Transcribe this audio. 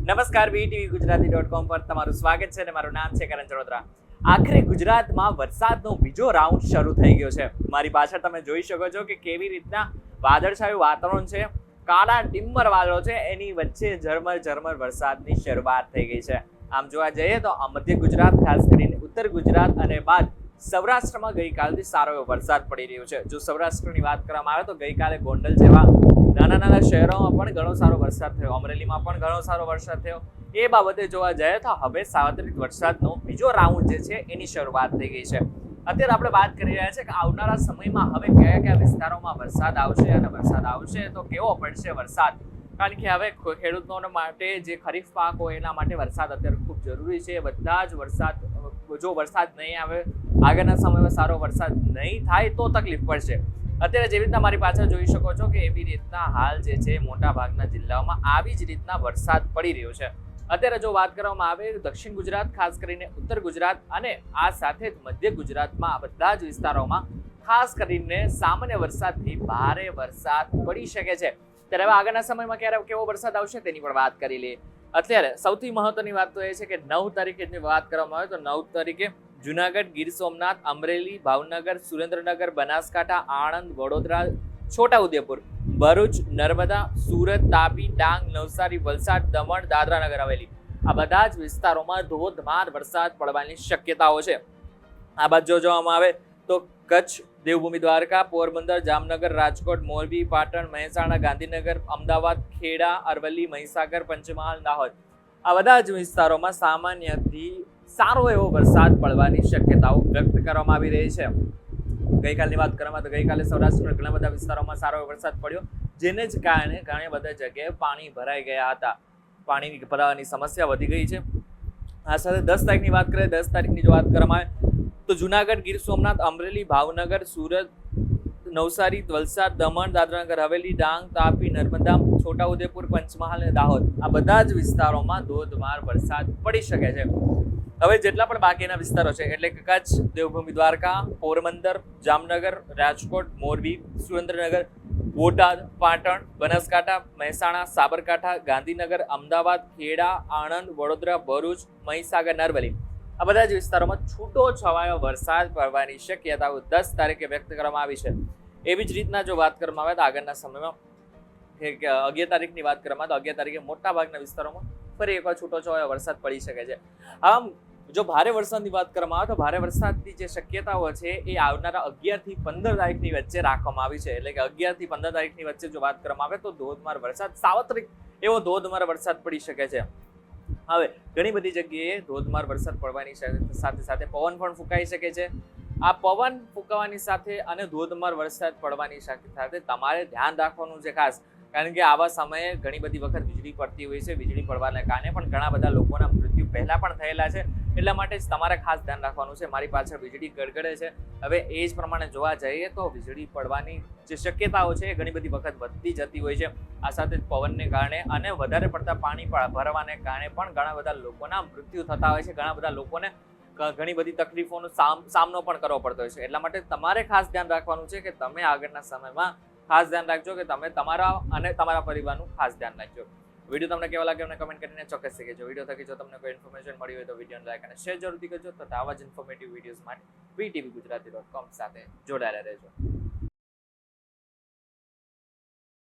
નમસ્કાર, વીટીવી ગુજરાતી.com પર તમારું સ્વાગત છે અને મારું નામ છે કરણ ચડોદરા. આખરે ગુજરાતમાં વરસાદનો બીજો રાઉન્ડ શરૂ થઈ ગયો છે. મારી પાછળ તમે જોઈ શકો છો કે કેવી રીતના વાદળછાયું વાતાવરણ છે, કાળા ડિમ્બર વાદળો છે, એની વચ્ચે ઝરમર વરસાદની શરૂઆત થઈ ગઈ છે. આમ જોવા જઈએ તો મધ્ય ગુજરાત, ખાસ કરીને ઉત્તર ગુજરાત અને બાદ સૌરાષ્ટ્રમાં ગઈકાલથી સારો એવો વરસાદ પડી રહ્યો છે. જો સૌરાષ્ટ્રની વાત કરવામાં આવે તો ગઈકાલે ગોંડલ જેવા નાના શહેરોમાં પણ ઘણો સારો વરસાદ થયો, અમરેલીમાં પણ ઘણો સારો વરસાદ થયો. એ બાબતે જોવા જઈએ તો હવે સાર્વત્રિક વરસાદનો બીજો રાઉન્ડ જે છે એની શરૂઆત થઈ ગઈ છે. અત્યારે આપણે વાત કરી રહ્યા છીએ કે આવનારા સમયમાં હવે કયા કયા વિસ્તારોમાં વરસાદ આવશે અને વરસાદ આવશે તો કેવો પડશે વરસાદ. કારણ કે હવે ખેડૂતો માટે જે ખરીફ પાક હોય એના માટે વરસાદ અત્યારે ખૂબ જરૂરી છે. બધા જ વરસાદ, જો વરસાદ નહીં આવે, આગળના સમયમાં સારો વરસાદ નહીં થાય તો તકલીફ પડશે. અત્યારે જેવી રીતના મારી પાછળ જોઈ શકો છો કે એવી રીતના હાલ જે છે મોટા ભાગના જિલ્લાઓમાં આવી જ રીતના વરસાદ પડી રહ્યો છે. અત્યારે જો વાત કરવામાં આવે દક્ષિણ ગુજરાત, ખાસ કરીને ઉત્તર ગુજરાત અને આ સાથે જ મધ્ય ગુજરાતમાં બધા જ વિસ્તારોમાં ખાસ કરીને સામાન્ય વરસાદથી ભારે વરસાદ પડી શકે છે. ત્યારે હવે આગળના સમયમાં ક્યારે કેવો વરસાદ આવશે તેની પણ વાત કરી લઈએ. અત્યારે સૌથી મહત્વની વાત તો એ છે કે 9 તારીખે વાત કરવામાં આવે તો 9 તારીખે જુનાગઢ, ગીર સોમનાથ, અમરેલી, ભાવનગર, સુરેન્દ્રનગર, બનાસકાંઠા, આણંદ, વડોદરા, છોટાઉદેપુર, ભરૂચ, નર્મદા, સુરત, તાપી, ડાંગ, નવસારી, વલસાડ, દમણ, દાદરા નગર હવેલી આ બધા જ વિસ્તારોમાં ધોધમાર વરસાદ પડવાની શક્યતાઓ છે. આ બાદ જો જોવામાં આવે તો કચ્છ, દેવભૂમિ દ્વારકા, પોરબંદર, જામનગર, રાજકોટ, મોરબી, પાટણ, મહેસાણા, ગાંધીનગર, અમદાવાદ, ખેડા, અરવલ્લી, મહીસાગર, પંચમહાલ, દાહોદ આ બધા જ વિસ્તારોમાં સામાન્યથી સારો એવો વરસાદ પડવાની શક્યતાઓ વ્યક્ત કરવામાં આવી રહી છે. ગઈકાલની વાત કરવામાં તો ગઈકાલે સૌરાષ્ટ્રના ઘણા બધા વિસ્તારોમાં સારો એવો વરસાદ પડ્યો, જેને જ કારણે ઘણી બધા જગ્યાએ પાણી ભરાઈ ગયા હતા. પાણીની ભરાવાની સમસ્યા વધી ગઈ છે. આ સાથે 10 તારીખની વાત કરીએ, 10 તારીખની જો વાત કરવામાં આવે તો જુનાગઢ, ગીર સોમનાથ, અમરેલી, ભાવનગર, સુરત, નવસારી, વલસાડ, દમણ, દાદરાનગર હવેલી, ડાંગ, તાપી, નર્મદા, છોટાઉદેપુર, પંચમહાલ અને દાહોદ આ બધા જ વિસ્તારોમાં ધોધમાર વરસાદ પડી શકે છે. હવે જેટલા પણ બાકીના વિસ્તારો છે એટલે કે કચ્છ, દેવભૂમિ દ્વારકા, પોરબંદર, જામનગર, રાજકોટ, મોરબી, સુરેન્દ્રનગર, બોટાદ, પાટણ, બનાસકાંઠા, મહેસાણા, સાબરકાંઠા, ગાંધીનગર, અમદાવાદ, ખેડા, આણંદ, વડોદરા, ભરૂચ, મહીસાગર, અરવલ્લી આ બધા જ વિસ્તારોમાં છૂટો છવાયો વરસાદ પડવાની શક્યતાઓ 10 તારીખે વ્યક્ત કરવામાં આવી છે. એવી જ રીતના જો વાત કરવામાં આવે તો આગળના સમયમાં 11 તારીખની વાત કરવામાં તો 11 તારીખે મોટા ભાગના વિસ્તારોમાં ફરી એકવાર છૂટો છવાયો વરસાદ પડી શકે છે. આમ જો ભારે વરસાદની વાત કરવામાં આવે તો ભારે વરસાદની જે શક્યતાઓ છે એ આવનારા 11 થી 15 તારીખની વચ્ચે રાખવામાં આવી છે. એટલે કે 11 થી 15 તારીખની વચ્ચે જો વાત કરવામાં આવે તો ધોધમાર વરસાદ, સાર્વત્રિક એવો ધોધમાર વરસાદ પડી શકે છે. હવે ઘણી બધી જગ્યાએ ધોધમાર વરસાદ પડવાની સાથે સાથે પવન પણ ફૂંકાઈ શકે છે. આ પવન ફૂંકાવાની સાથે અને ધોધમાર વરસાદ પડવાની સાથે તમારે ધ્યાન રાખવાનું છે ખાસ, કારણ કે આવા સમયે ઘણી બધી વખત વીજળી પડતી હોય છે. વીજળી પડવાને કારણે પણ ઘણા બધા લોકોના મૃત્યુ પહેલા પણ થયેલા છે. એટલા માટે જ તમારે ખાસ ધ્યાન રાખવાનું છે. મારી પાછળ વીજળી ગડગડે છે. હવે એ જ પ્રમાણે જોવા જઈએ તો વીજળી પડવાની જે શક્યતાઓ છે એ ઘણી બધી વખત વધતી જતી હોય છે. આ સાથે પવનને કારણે અને વધારે પડતા પાણી ભરવાને કારણે પણ ઘણા બધા લોકોના મૃત્યુ થતા હોય છે. ઘણા બધા લોકોને ઘણી બધી તકલીફોનો સામનો પણ કરવો પડતો હોય છે. એટલા માટે તમારે ખાસ ધ્યાન રાખવાનું છે કે તમે આગળના સમયમાં ખાસ ધ્યાન રાખજો કે તમે તમારા અને તમારા પરિવારનું ખાસ ધ્યાન રાખજો. વિડીયો તમને કેવા લાગ્યો અમને કમેન્ટ કરીને ચોક્કસ કહેજો. વિડીયો થકી જો તમને કોઈ ઇન્ફોર્મેશન મળી હોય તો વિડીયોને લાઈક અને શેર જરૂરથી કરજો. તથા આવા જ ઇન્ફોર્મેટિવ વિડીયોઝ માટે વીટીવી ગુજરાતી.com સાથે જોડાયેલા રહેજો.